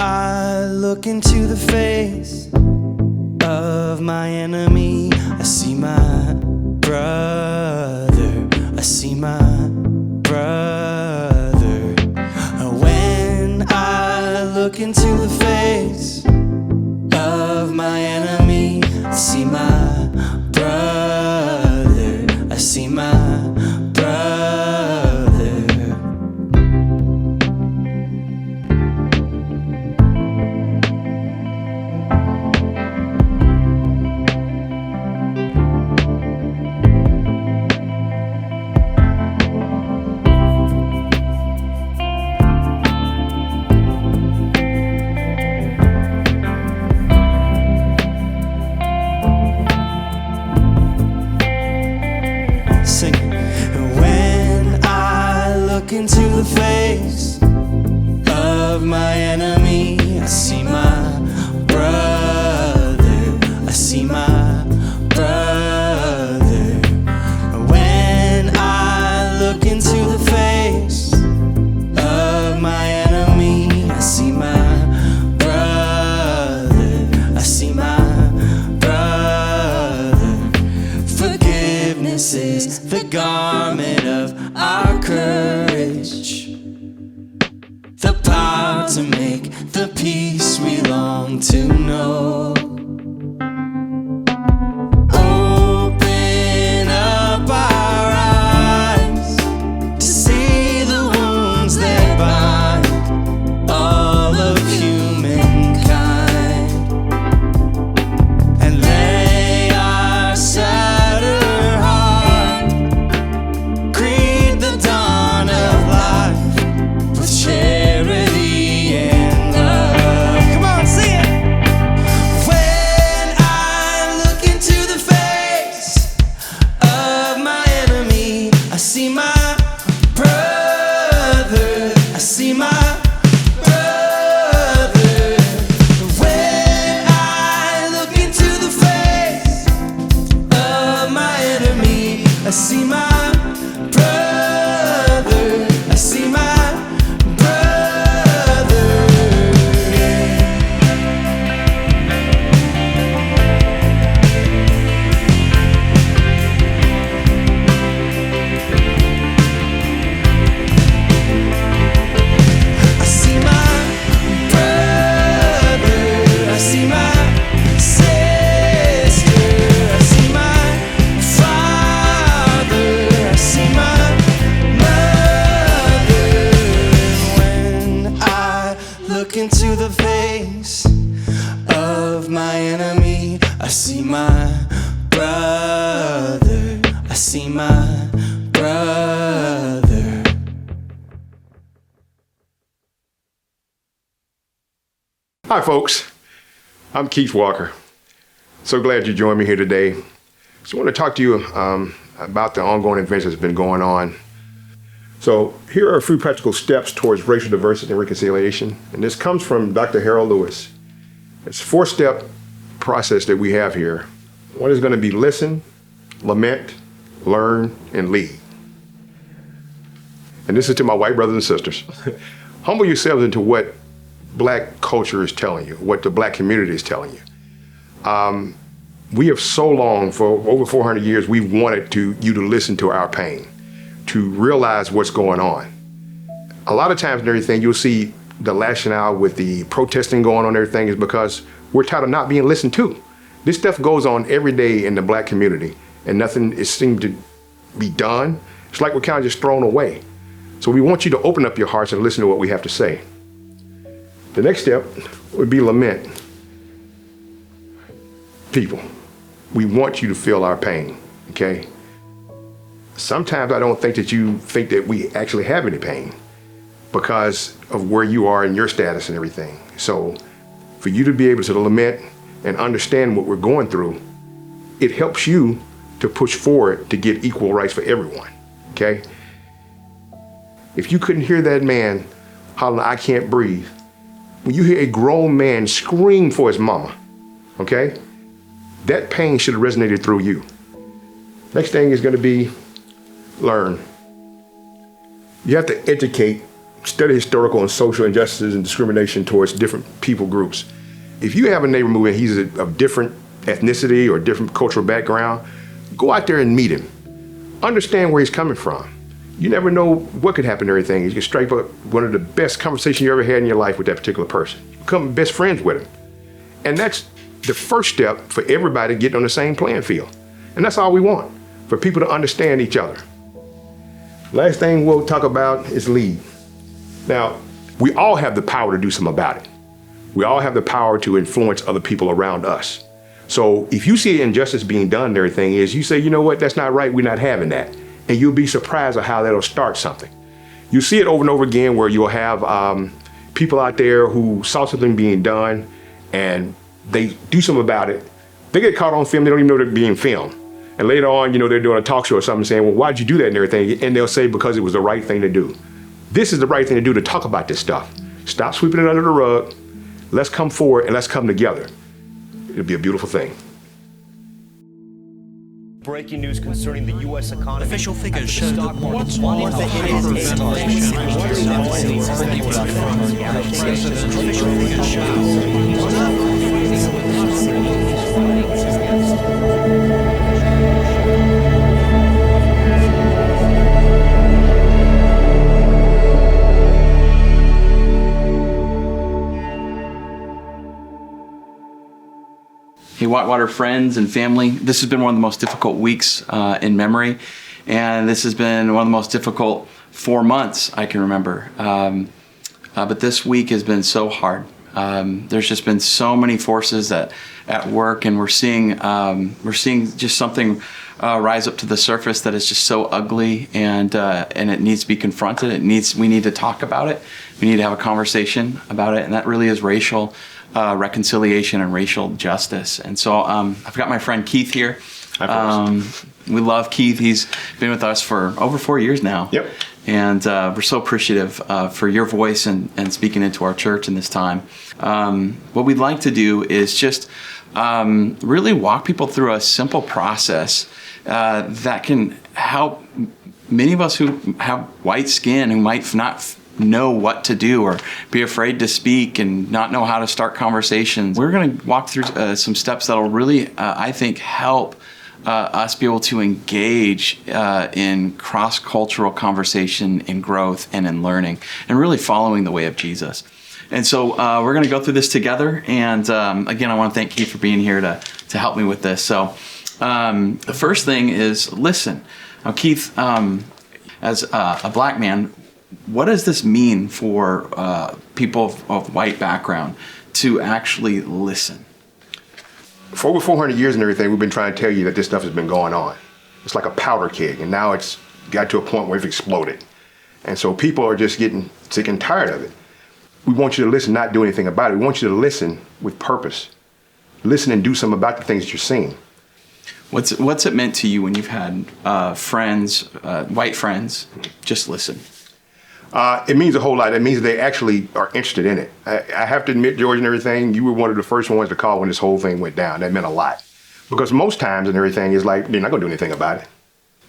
I look into the face of my enemy, I see my brother, I see my brother. When I look into the face of my enemy, I see my brother, I see my brother. When I look into the face of my enemy, I see my brother, I see my brother. When I look into the face of my enemy, I see my brother, I see my brother. Forgiveness is the garment of our courage, the power to make the peace we long to know. Open up our eyes to see the wounds that bind all of humankind, and lay our shattered heart, greet the dawn of life with charity and love. Come on, sing it! When I look into the face of my enemy, I see my brother, I see my brother. When I look into the face of my enemy, I see my brother, I see my brother. I see my brother, I see my sister, I see my father, I see my mother. When I look into the face of my enemy, I see my brother, I see my brother. Hi folks, I'm Keith Walker. So glad you joined me here today. Just want to talk to you about the ongoing events that's been going on. So here are a few practical steps towards racial diversity and reconciliation. And this comes from Dr. Harold Lewis. It's a 4-step process that we have here. One is going to be listen, lament, learn, and lead. And this is to my white brothers and sisters. Humble yourselves into what Black culture is telling you, what the Black community is telling you. We have so long, for over 400 years, we've wanted you to listen to our pain, to realize what's going on. A lot of times and everything, you'll see the lashing out with the protesting going on and everything is because we're tired of not being listened to. This stuff goes on every day in the Black community and nothing is seemed to be done. It's like we're kind of just thrown away. So we want you to open up your hearts and listen to what we have to say. The next step would be lament. People, we want you to feel our pain, okay? Sometimes I don't think that you think that we actually have any pain because of where you are in your status and everything. So for you to be able to lament and understand what we're going through, it helps you to push forward to get equal rights for everyone, okay? If you couldn't hear that man hollering, "I can't breathe," when you hear a grown man scream for his mama, okay? That pain should have resonated through you. Next thing is gonna be learn. You have to educate study historical and social injustices and discrimination towards different people groups. If you have a neighbor moving, he's of different ethnicity or different cultural background, go out there and meet him. Understand where he's coming from. You never know what could happen to everything. You can strike up one of the best conversations you ever had in your life with that particular person. You become best friends with him. And that's the first step for everybody getting on the same playing field. And that's all we want, for people to understand each other. Last thing we'll talk about is lead. Now, we all have the power to do something about it. We all have the power to influence other people around us. So if you see injustice being done and everything is, you say, you know what, that's not right, we're not having that. And you'll be surprised at how that'll start something. You see it over and over again where you'll have people out there who saw something being done and they do something about it. They get caught on film, they don't even know they're being filmed. And later on, they're doing a talk show or something saying, well, why'd you do that and everything? And they'll say, because it was the right thing to do. This is the right thing to do, to talk about this stuff. Stop sweeping it under the rug. Let's come forward and let's come together. It'll be a beautiful thing. Breaking news concerning the U.S. economy. Official figures show that what's more the hyperventilation. Official figures Hey, Whitewater friends and family, this has been one of the most difficult weeks in memory, and this has been one of the most difficult 4 months I can remember. But this week has been so hard. There's just been so many forces at work, and we're seeing just something rise up to the surface that is just so ugly, and it needs to be confronted. We need to talk about it. We need to have a conversation about it, and that really is racial reconciliation and racial justice. And so I've got my friend Keith here. We love Keith. He's been with us for over 4 years now. Yep. And we're so appreciative for your voice and speaking into our church in this time. What we'd like to do is just really walk people through a simple process that can help many of us who have white skin, who might not know what to do or be afraid to speak and not know how to start conversations. We're going to walk through some steps that'll really, I think, help us be able to engage in cross-cultural conversation, in growth, and in learning, and really following the way of Jesus. And so we're going to go through this together. And again, I want to thank Keith for being here to help me with this. So the first thing is listen. Now, Keith, as a black man, what does this mean for people of white background to actually listen? For over 400 years and everything, we've been trying to tell you that this stuff has been going on. It's like a powder keg, and now it's got to a point where it's exploded. And so people are just getting sick and tired of it. We want you to listen, not do anything about it. We want you to listen with purpose. Listen and do something about the things that you're seeing. What's it meant to you when you've had friends, white friends, just listen? It means a whole lot. It means they actually are interested in it. I have to admit, George, and everything, you were one of the first ones to call when this whole thing went down. That meant a lot. Because most times and everything is like, they're not going to do anything about it.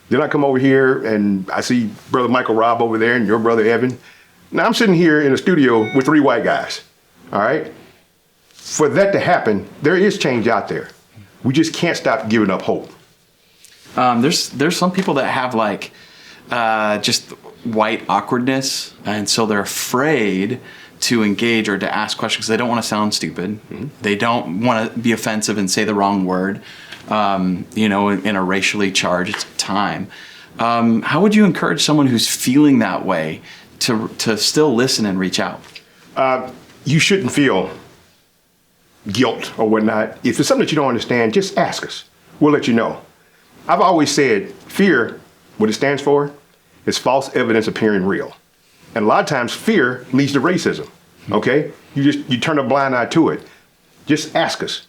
Then I come over here and I see Brother Michael Robb over there and your brother Evan. Now I'm sitting here in a studio with 3 white guys. All right? For that to happen, there is change out there. We just can't stop giving up hope. There's some people that have like just white awkwardness, and so they're afraid to engage or to ask questions because they don't want to sound stupid. Mm-hmm. They don't want to be offensive and say the wrong word, in a racially charged time. How would you encourage someone who's feeling that way to still listen and reach out? You shouldn't feel guilt or whatnot. If it's something that you don't understand, just ask us. We'll let you know. I've always said fear, what it stands for, is false evidence appearing real. And a lot of times fear leads to racism, okay? You turn a blind eye to it. Just ask us.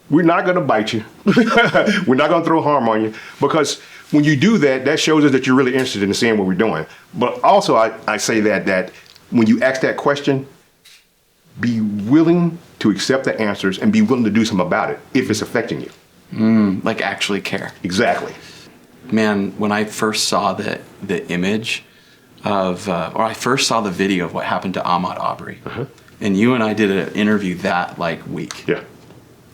We're not gonna bite you. We're not gonna throw harm on you, because when you do that, that shows us that you're really interested in seeing what we're doing. But also I say that when you ask that question, be willing to accept the answers and be willing to do something about it if it's affecting you. Like actually care. Exactly. Man, when I first saw the image or I first saw the video of what happened to Ahmaud Arbery. And you and I did an interview that like week. Yeah.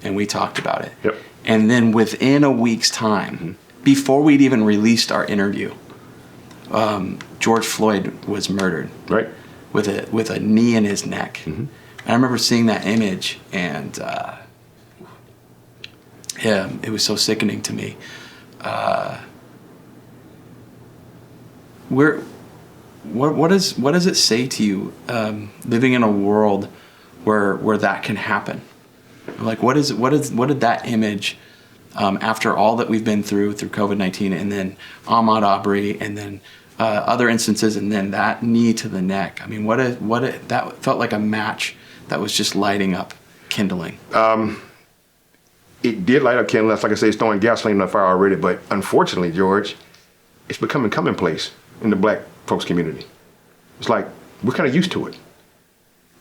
And we talked about it. Yep. And then within a week's time, before we'd even released our interview, George Floyd was murdered. Right. With a knee in his neck. And I remember seeing that image, and yeah, it was so sickening to me. What does it say to you living in a world where that can happen? Like what did that image after all that we've been through COVID-19, and then Ahmaud Arbery, and then other instances, and then that knee to the neck? I mean, that felt like a match that was just lighting up, kindling. It did light up kindling. Like I say, it's throwing gasoline on the fire already. But unfortunately, George, it's becoming commonplace in the black folks community. It's like we're kind of used to it.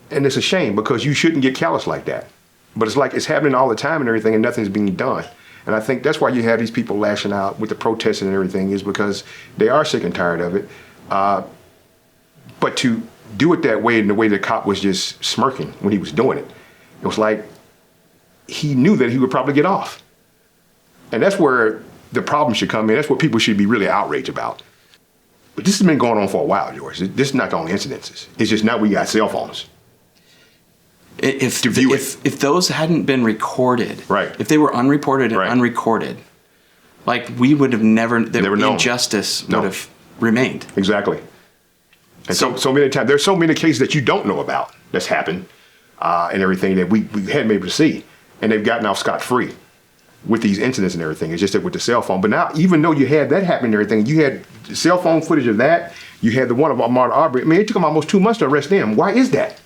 And it's a shame, because you shouldn't get callous like that. But it's like it's happening all the time and everything, and nothing's being done. And I think that's why you have these people lashing out with the protesting and everything, is because they are sick and tired of it. But to do it that way, in the way the cop was just smirking when he was doing it, it was like he knew that he would probably get off. And that's where the problem should come in. That's what people should be really outraged about. But this has been going on for a while, George. This is not the only incidences. It's just now we got cell phones. If those hadn't been recorded, right, if they were unreported and unrecorded, like we would have never known. Injustice would have remained. Exactly. And so many times, there's so many cases that you don't know about that's happened and everything that we hadn't been able to see. And they've gotten off scot-free with these incidents and everything. It's just that with the cell phone. But now, even though you had that happening and everything, you had cell phone footage of that, you had the one of Ahmaud Arbery. I mean, it took them almost 2 months to arrest them. Why is that?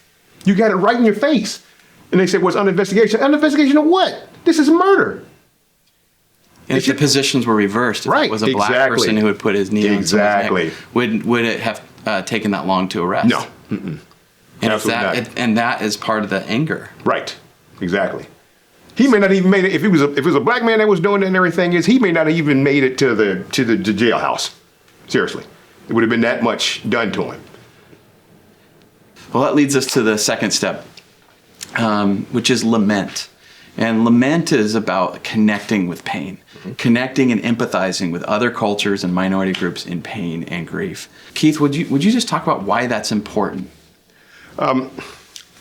You got it right in your face. And they said, well, it's under investigation. Under investigation of what? This is murder. And if the positions were reversed, if it was a black person who had put his knee on someone's neck, would it have taken that long to arrest? No. Mm-mm. And that is part of the anger. Right. Exactly. He may not even made it. If it was a black man that was doing it and everything, he may not have even made it to the jailhouse. Seriously, it would have been that much done to him. Well, that leads us to the second step, which is lament. And lament is about connecting with pain, connecting and empathizing with other cultures and minority groups in pain and grief. Keith, would you just talk about why that's important?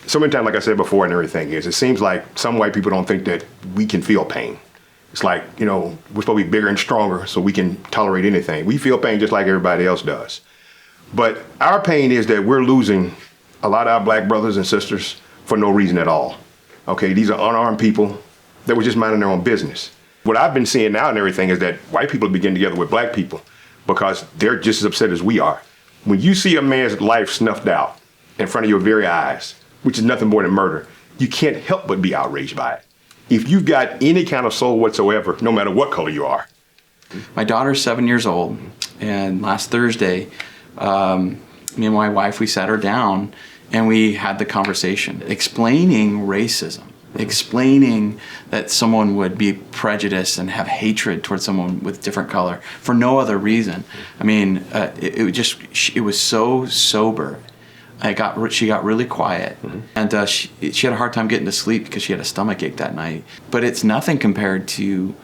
So many times, like I said before and everything, it seems like some white people don't think that we can feel pain. It's like, we're supposed to be bigger and stronger so we can tolerate anything. We feel pain just like everybody else does. But our pain is that we're losing a lot of our black brothers and sisters for no reason at all. Okay, these are unarmed people that were just minding their own business. What I've been seeing now and everything is that white people begin together with black people because they're just as upset as we are. When you see a man's life snuffed out in front of your very eyes, which is nothing more than murder, you can't help but be outraged by it. If you've got any kind of soul whatsoever, no matter what color you are. My daughter's 7 years old, and last Thursday, me and my wife, we sat her down and we had the conversation explaining racism, explaining that someone would be prejudiced and have hatred towards someone with different color for no other reason. I mean, it was so sober. She got really quiet, and she had a hard time getting to sleep because she had a stomach ache that night. But it's nothing compared to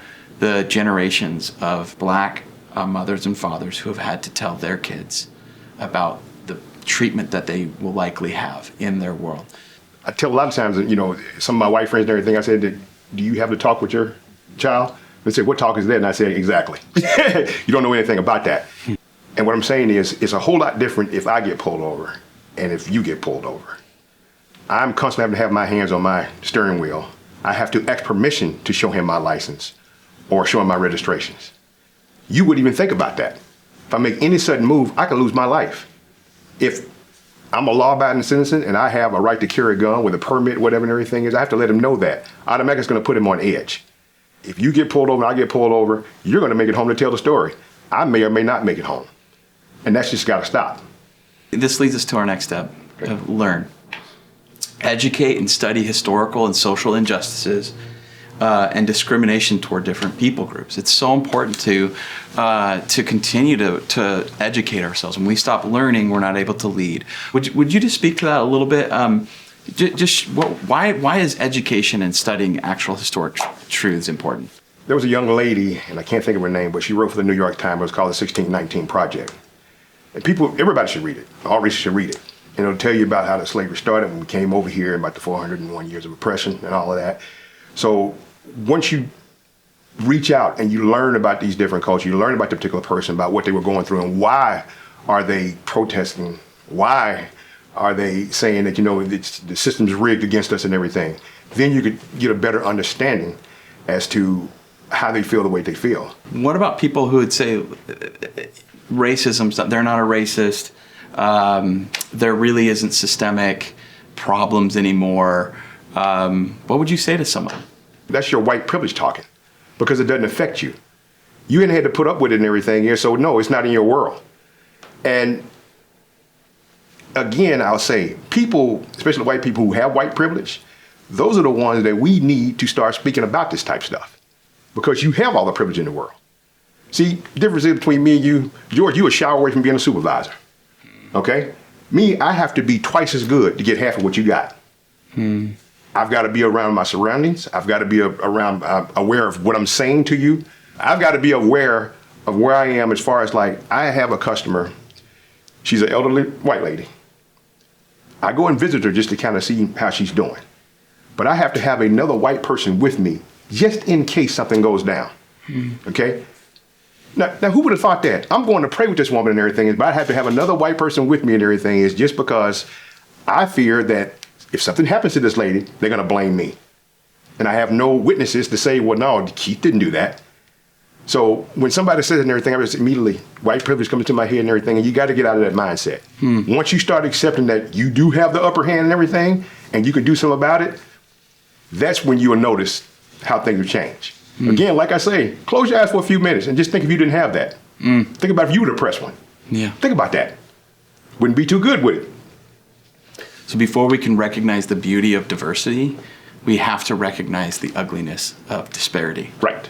the generations of black mothers and fathers who have had to tell their kids about the treatment that they will likely have in their world. I tell a lot of times, some of my white friends and everything, I said, do you have to talk with your child? They say, what talk is that? And I say, exactly. You don't know anything about that. And what I'm saying is, it's a whole lot different if I get pulled over and if you get pulled over. I'm constantly having to have my hands on my steering wheel. I have to ask permission to show him my license or show him my registrations. You wouldn't even think about that. If I make any sudden move, I could lose my life. If I'm a law-abiding citizen and I have a right to carry a gun with a permit, whatever and everything is, I have to let him know that. Automatically, it's going to put him on edge. If you get pulled over and I get pulled over, you're going to make it home to tell the story. I may or may not make it home. And that's just got to stop. This leads us to our next step, learn. Educate and study historical and social injustices and discrimination toward different people groups. It's so important to continue to educate ourselves. When we stop learning, we're not able to lead. Would you just speak to that a little bit? Why is education and studying actual historic truths important? There was a young lady, and I can't think of her name, but she wrote for the New York Times. It was called the 1619 Project. And everybody should read it. All races should read it. And it'll tell you about how the slavery started when we came over here, and about the 401 years of oppression and all of that. So once you reach out and you learn about these different cultures, you learn about the particular person, about what they were going through, and why are they protesting? Why are they saying that, the system's rigged against us and everything? Then you could get a better understanding as to how they feel the way they feel. What about people who would say racism, they're not a racist, there really isn't systemic problems anymore? What would you say to someone? That's your white privilege talking, because it doesn't affect you. You ain't had to put up with it and everything here, so no, it's not in your world. And again, I'll say, people, especially white people who have white privilege, those are the ones that we need to start speaking about this type of stuff, because you have all the privilege in the world. See, the difference is between me and you, George, you a shower away from being a supervisor, okay? Me, I have to be twice as good to get half of what you got. I've got to be around my surroundings. I've got to be around, aware of what I'm saying to you. I've got to be aware of where I am as far as, like, I have a customer. She's an elderly white lady. I go and visit her just to kind of see how she's doing. But I have to have another white person with me just in case something goes down, okay? Now, who would have thought that? I'm going to pray with this woman and everything, but I have to have another white person with me and everything, is just because I fear that if something happens to this lady, they're going to blame me. And I have no witnesses to say, well, no, Keith didn't do that. So when somebody says it and everything, I just immediately, white privilege comes into my head and everything, and you got to get out of that mindset. Once you start accepting that you do have the upper hand and everything, and you can do something about it, that's when you will notice how things will change. Again, like I say, close your eyes for a few minutes and just think if you didn't have that. Think about if you were the oppressed one. Yeah. Think about that. Wouldn't be too good with it. So before we can recognize the beauty of diversity, we have to recognize the ugliness of disparity. Right.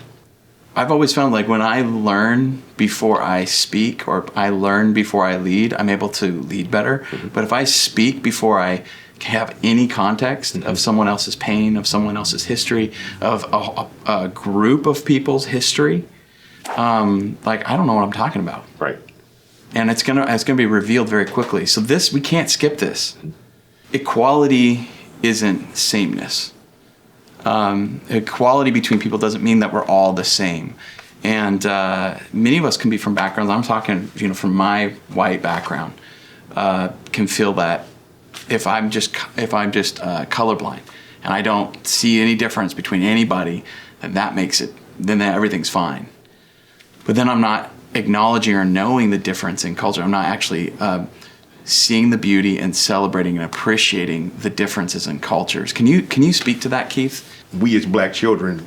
I've always found, like, when I learn before I speak, or I learn before I lead, I'm able to lead better. But if I speak before I have any context of someone else's pain, of someone else's history, of a group of people's history, like, I don't know what I'm talking about. Right. And it's gonna be revealed very quickly. So we can't skip this. Equality isn't sameness. Equality between people doesn't mean that we're all the same. And many of us can be from backgrounds, I'm talking, from my white background, can feel that if I'm just colorblind and I don't see any difference between anybody, then everything's fine. But then I'm not acknowledging or knowing the difference in culture. I'm not actually seeing the beauty and celebrating and appreciating the differences in cultures. Can you speak to that, Keith? We as black children,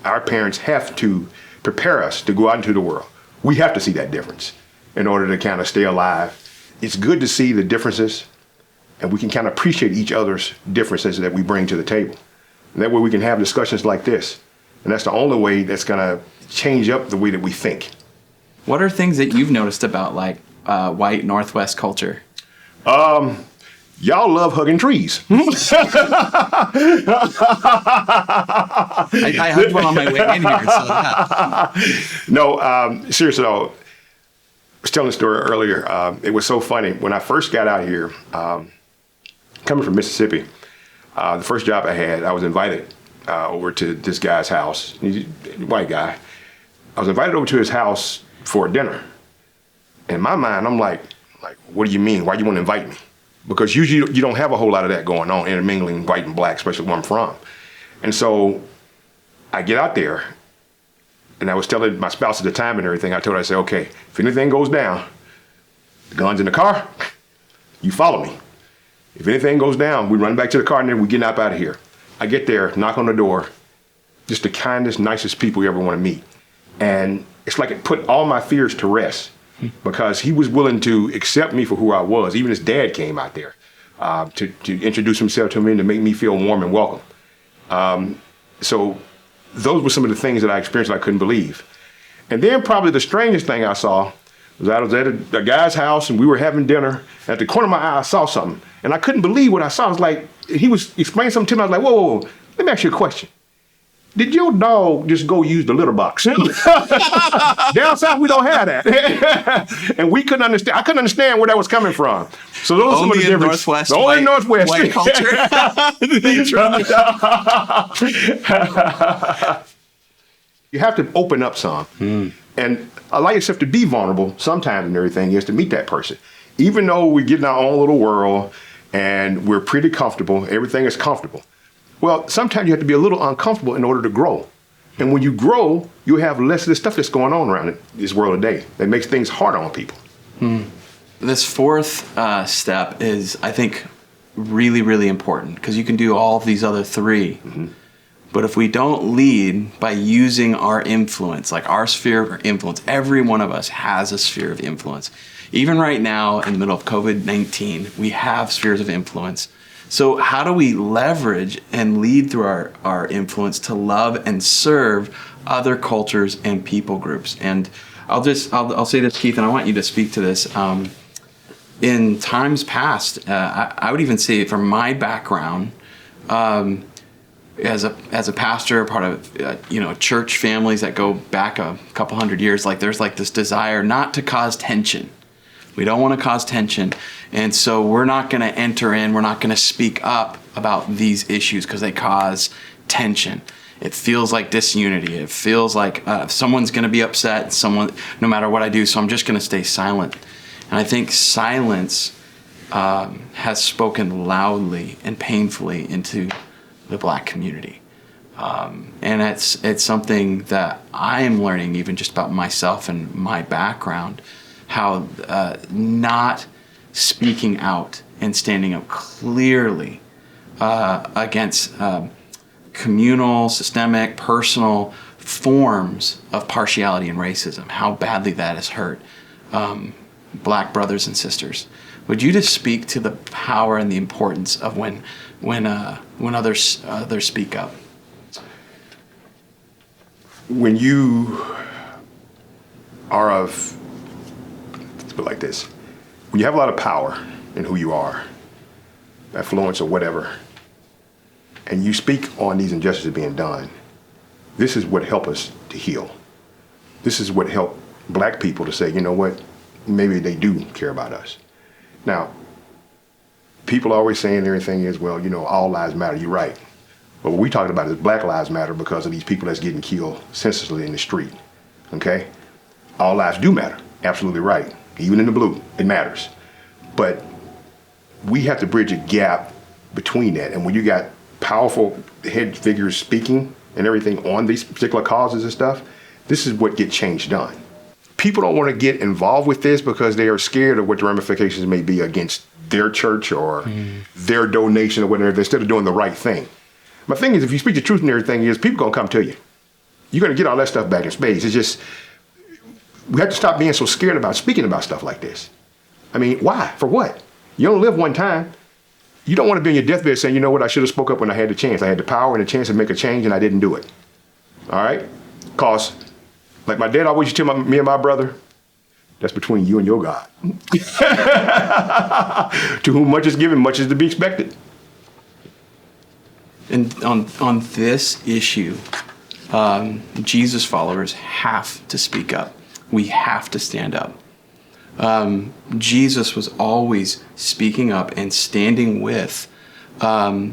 our parents have to prepare us to go out into the world. We have to see that difference in order to kind of stay alive. It's good to see the differences, and we can kind of appreciate each other's differences that we bring to the table. And that way we can have discussions like this. And that's the only way that's going to change up the way that we think. What are things that you've noticed about, like, white Northwest culture? Y'all love hugging trees. I hugged one on my way in here, so yeah. No, seriously though, I was telling a story earlier. It was so funny. When I first got out here, coming from Mississippi, the first job I had, I was invited over to this guy's house. He's a white guy. I was invited over to his house for dinner. In my mind, I'm like, what do you mean? Why do you want to invite me? Because usually you don't have a whole lot of that going on, intermingling white and black, especially where I'm from. And so I get out there, and I was telling my spouse at the time and everything, I told her, I said, okay, if anything goes down, the gun's in the car, you follow me. If anything goes down, we run back to the car and then we get out of here. I get there, knock on the door, just the kindest, nicest people you ever want to meet. And it's like it put all my fears to rest, because he was willing to accept me for who I was. Even his dad came out there to introduce himself to me and to make me feel warm and welcome. So those were some of the things that I experienced I couldn't believe. And then probably the strangest thing I saw was I was at a guy's house and we were having dinner. At the corner of my eye, I saw something. And I couldn't believe what I saw. I was like, he was explaining something to me. I was like, whoa, let me ask you a question. Did your dog just go use the litter box? Down south, we don't have that. And we couldn't understand. I couldn't understand where that was coming from. So those are some of the differences. Northwest, only Northwest. white culture. You have to open up some. And allow yourself to be vulnerable sometimes, and everything is to meet that person. Even though we get in our own little world and we're pretty comfortable, everything is comfortable. Well, sometimes you have to be a little uncomfortable in order to grow. And when you grow, you have less of the stuff that's going on around this world today that makes things harder on people. This fourth step is, I think, really, really important because you can do all of these other three. But if we don't lead by using our influence, like our sphere of influence, every one of us has a sphere of influence. Even right now, in the middle of COVID-19, we have spheres of influence. So how do we leverage and lead through our influence to love and serve other cultures and people groups? And I'll say this, Keith, and I want you to speak to this. In times past, I would even say from my background, as a pastor, part of church families that go back a couple hundred years, like there's like this desire not to cause tension. We don't want to cause tension, and so we're not going to enter in. We're not going to speak up about these issues because they cause tension. It feels like disunity. It feels like someone's going to be upset. No matter what I do, so I'm just going to stay silent. And I think silence has spoken loudly and painfully into the Black community. And it's something that I am learning even just about myself and my background, how not speaking out and standing up clearly against communal, systemic, personal forms of partiality and racism, how badly that has hurt Black brothers and sisters. Would you just speak to the power and the importance of when others speak up? When you are of, let's put it like this, when you have a lot of power in who you are, influence or whatever, and you speak on these injustices being done, this is what helps us to heal. This is what helped Black people to say, you know what, maybe they do care about us. Now, people are always saying everything is, well, all lives matter. You're right. But what we're talking about is Black lives matter because of these people that's getting killed senselessly in the street. Okay? All lives do matter. Absolutely right. Even in the blue, it matters. But we have to bridge a gap between that. And when you got powerful head figures speaking and everything on these particular causes and stuff, this is what gets change done. People don't want to get involved with this because they are scared of what the ramifications may be against their church or their donation or whatever, instead of doing the right thing. My thing is, if you speak the truth and everything, people going to come to you. You're going to get all that stuff back in space. It's just, we have to stop being so scared about speaking about stuff like this. I mean, why? For what? You only live one time. You don't want to be on your deathbed saying, you know what, I should have spoke up when I had the chance. I had the power and the chance to make a change and I didn't do it. All right? Because, like my dad always used to tell me and my brother, that's between you and your God. To whom much is given, much is to be expected. And on this issue, Jesus followers have to speak up. We have to stand up. Jesus was always speaking up and standing with the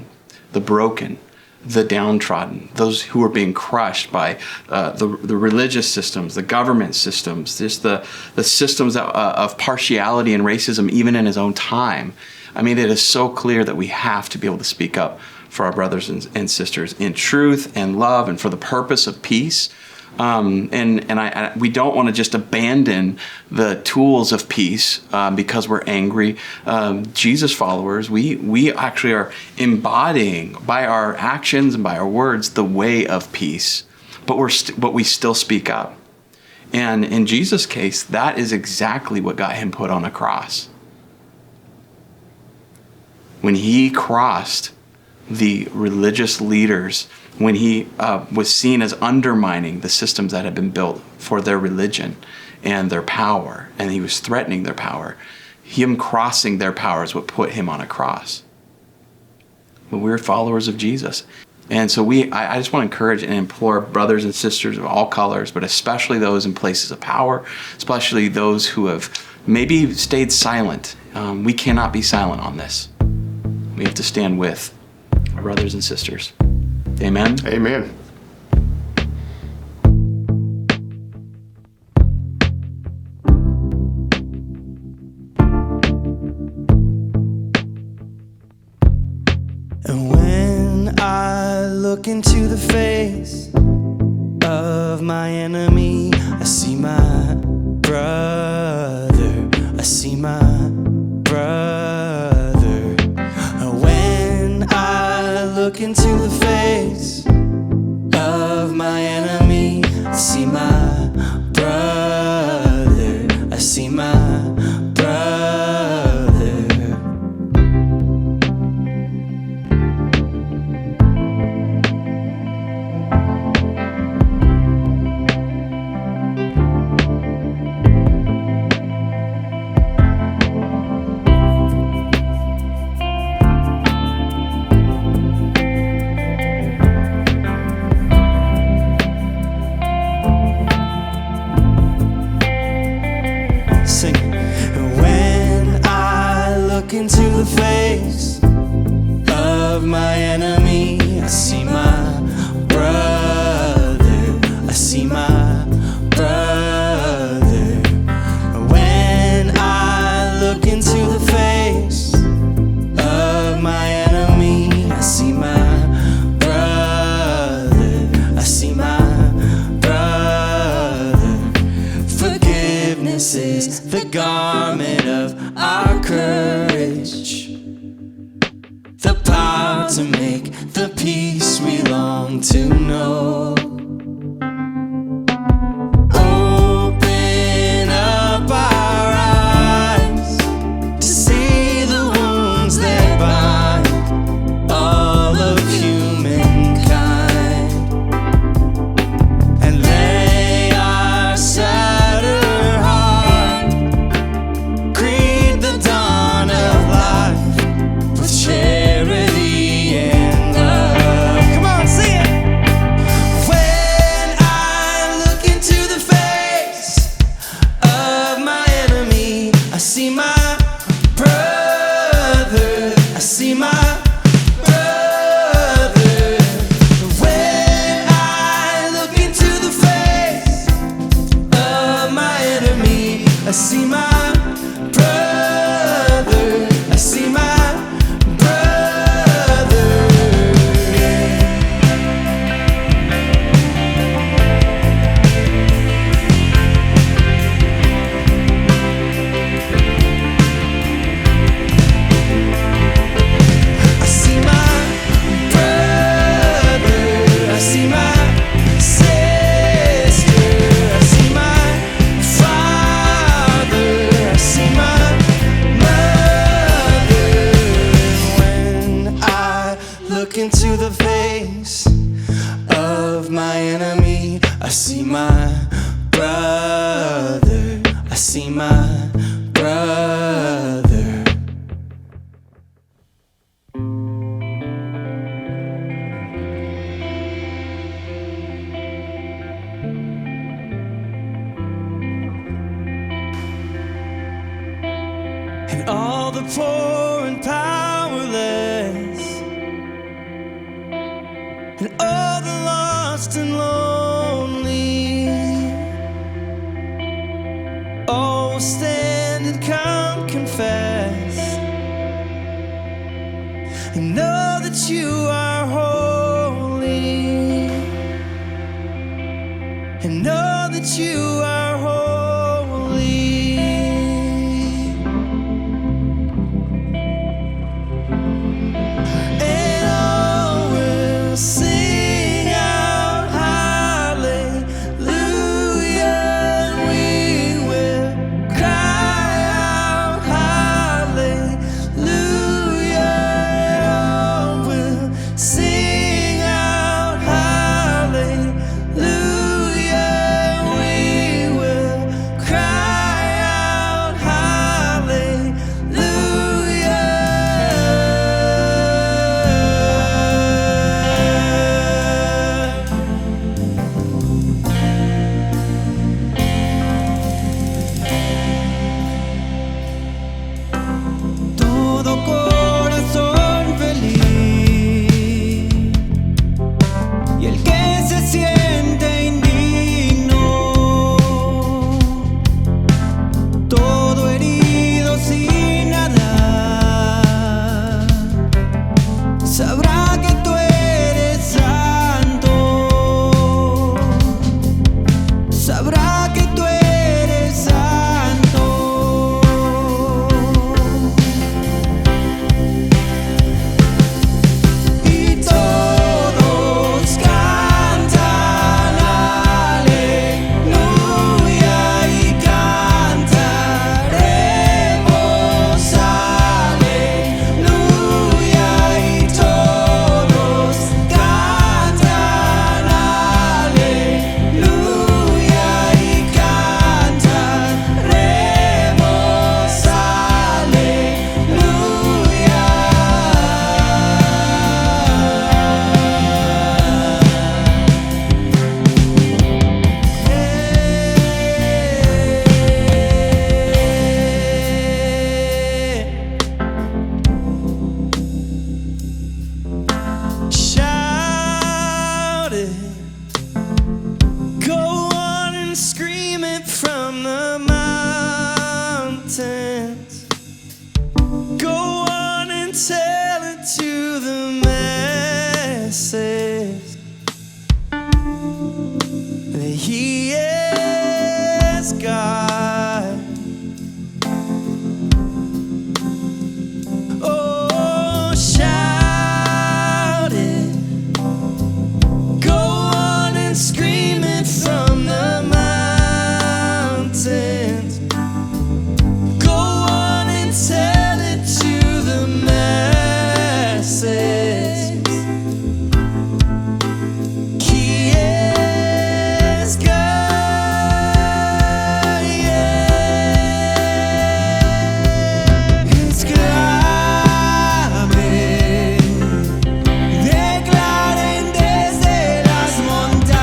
broken, the downtrodden, those who were being crushed by the religious systems, the government systems, just the systems of partiality and racism, even in his own time. I mean, it is so clear that we have to be able to speak up for our brothers and sisters in truth and love and for the purpose of peace. We don't want to just abandon the tools of peace because we're angry. Jesus followers, we actually are embodying by our actions and by our words the way of peace, but we still speak up. And in Jesus' case, that is exactly what got him put on a cross. When he crossed the religious leaders when he was seen as undermining the systems that had been built for their religion and their power, and he was threatening their power. Him crossing their power is what put him on a cross. But we're followers of Jesus. And so I just want to encourage and implore brothers and sisters of all colors, but especially those in places of power, especially those who have maybe stayed silent. We cannot be silent on this. We have to stand with our brothers and sisters. Amen? Amen. And when I look into the face of my enemy, I see my brother. I see my brother. And when I look into the face of my enemy, I see my brother. I see my brother. Sing. When I look into the face of my enemy, I see my brother. I see my brother. When I look into the face of my enemy, I see my brother. I see my brother. Forgiveness is the garment of our courage, the power to make the peace we long to know. Open up our eyes to see the wounds that bind all of humankind, and lay our sadder heart, greet the dawn of life with charity and love. Come on, sing it. When I look into the face of my enemy, I see my brother. I see my brother. When I look into the face of my enemy, I see my brother. I see my brother. I see my brother. I see my sister. I see my father. I see my mother. When I look into the face of my enemy, I see my brother. I see my brother. And all the poor and powerless, and all the lost and lonely, all will stand and come confess, and know that you are holy, and know that you are holy. And all will sing out hallelujah. We will cry out hallelujah. All will and tell it to the masses that He is God. Oh, shout it, go on and scream it from the mountains. Go on and tell it to the masses. He is God, yeah. It's clamen, declaren desde las montañas.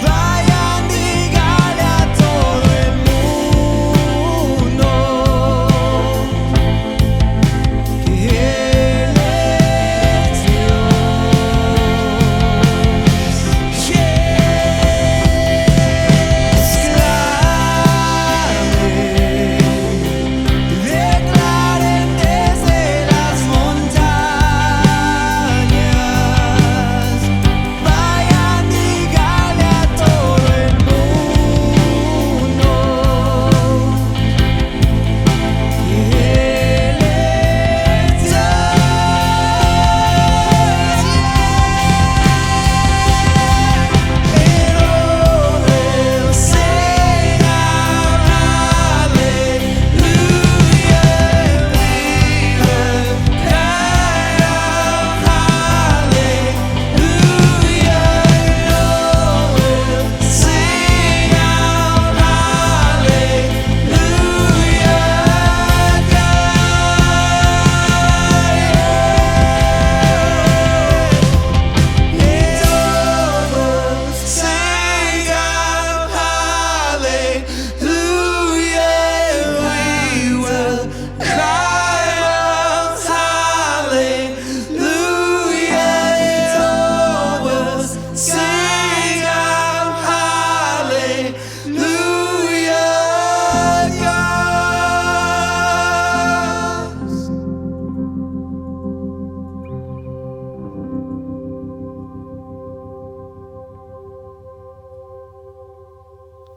Vayan, díganle a todo el mundo que Él es Dios. Declaren desde las montañas. Vayan, díganle a todo el mundo que Él es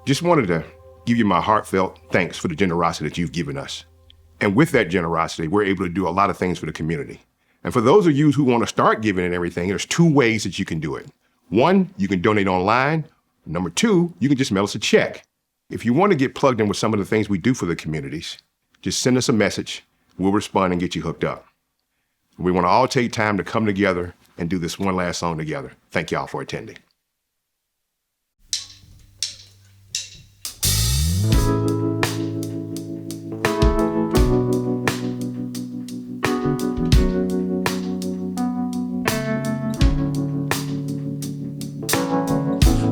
Just wanted to give you my heartfelt thanks for the generosity that you've given us. And with that generosity, we're able to do a lot of things for the community. And for those of you who want to start giving and everything, there's two ways that you can do it. One, you can donate online. Number two, you can just mail us a check. If you want to get plugged in with some of the things we do for the communities, just send us a message. We'll respond and get you hooked up. We want to all take time to come together and do this one last song together. Thank y'all for attending.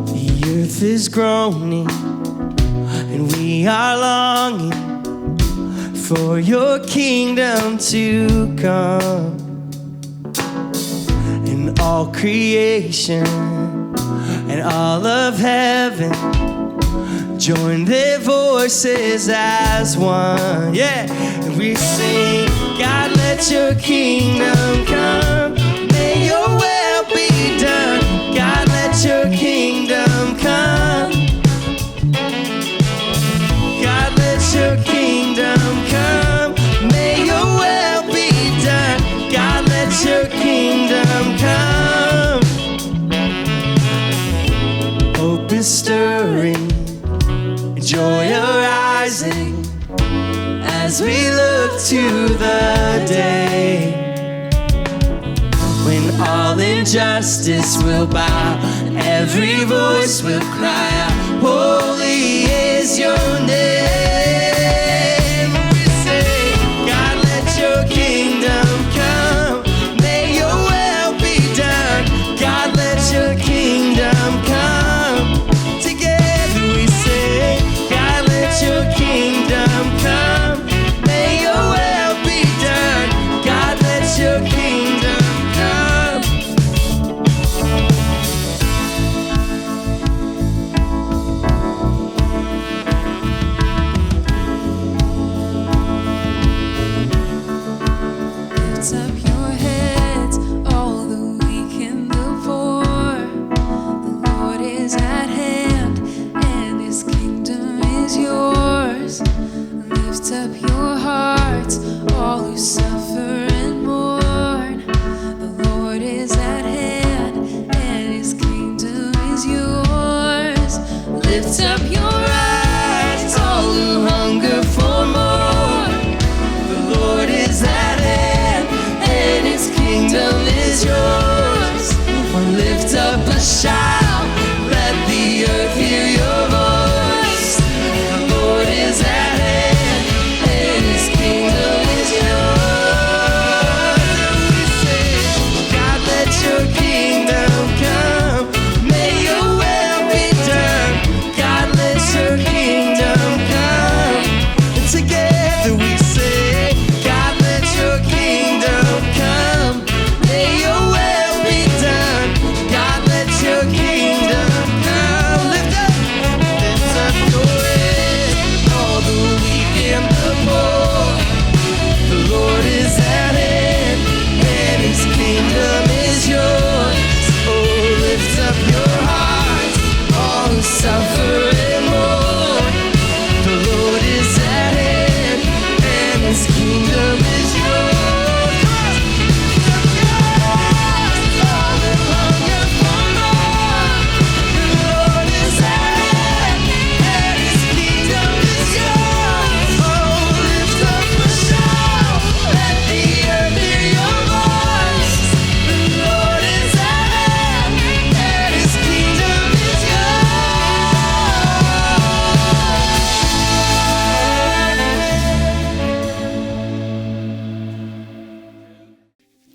The earth is groaning, and we are longing for your kingdom to come. And all creation and all of heaven join their voices as one. Yeah, and we sing, God, let your kingdom come. May your will be done. God, let your kingdom come. God, let your kingdom come. May your will be done. God, let your kingdom come. Hope is stirring, joy arising as we look to the day when all injustice will bow, every voice will cry out, holy is your name. We say, God, let your kingdom come. May your will be done. God, let your kingdom come. Together we say, God, let your kingdom come. May your will be done. God, let your kingdom come.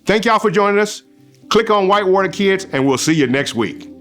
Thank y'all for joining us. Click on Whitewater Kids, and we'll see you next week.